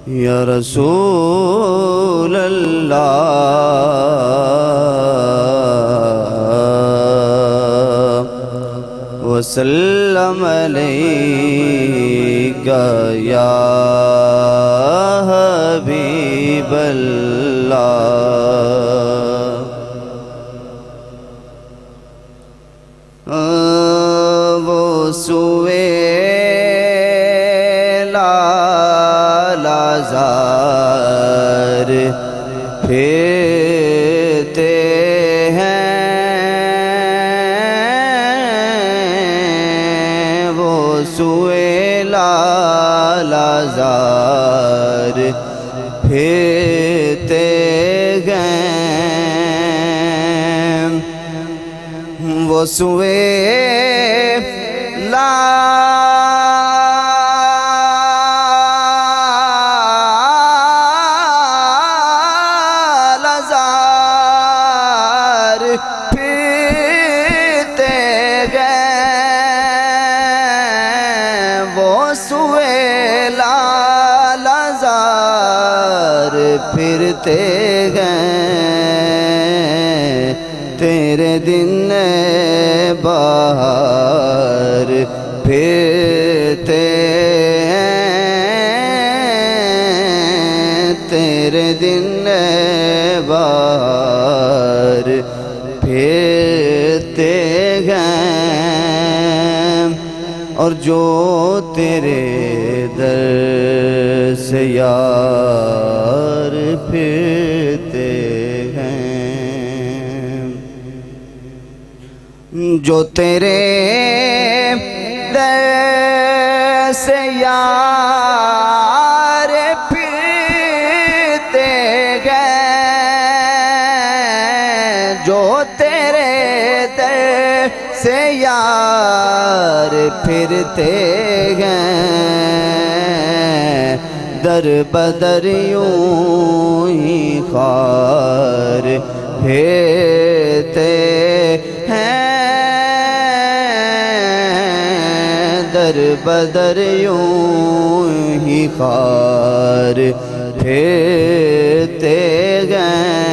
یا رسول اللہ وسلم علیکہ یا حبیب اللہ وہ لازار پھرتے ہیں وہ لازار پھرتے ہیں وہ لازار پھرتے گئے وہ لازار پھرتے گئے تیرے دن بہار پھرتے ہیں تیرے دن بہار پھرتے ہیں اور جو تیرے در سے یار پھرتے جو تیرے در سے یار پھرتے گئے جو تیرے در سے یار پھرتے گئے در بدر یوں ہی خار پھرتے ہیں در بدر یوں ہی خار پھرتے گئے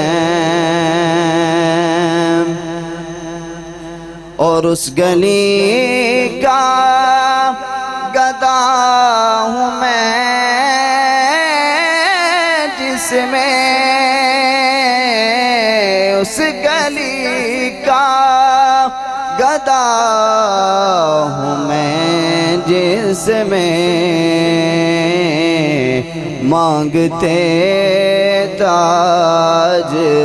اور اس گلی کا گدا ہوں میں جس میں اس گلی کا گدا ہوں میں جس میں مانگتے تاجدار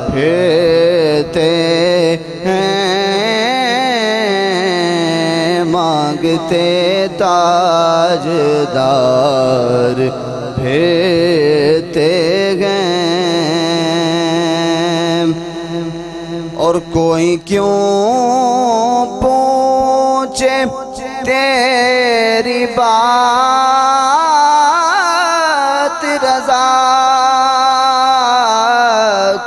پھرتے ہیں مانگتے تاجدار پھرتے گئے اور کوئی کیوں پوچھے تیری بات رضا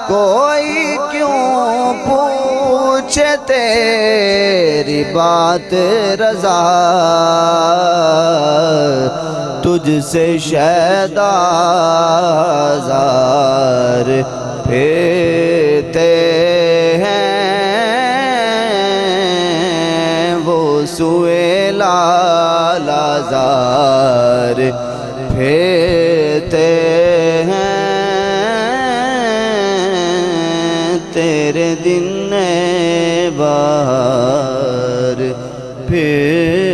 کوئی کیوں پوچھے تیری بات رضا تجھ سے شیدا ہزار پھرتے لازار پھرتے ہیں تیرے دن بہار پھر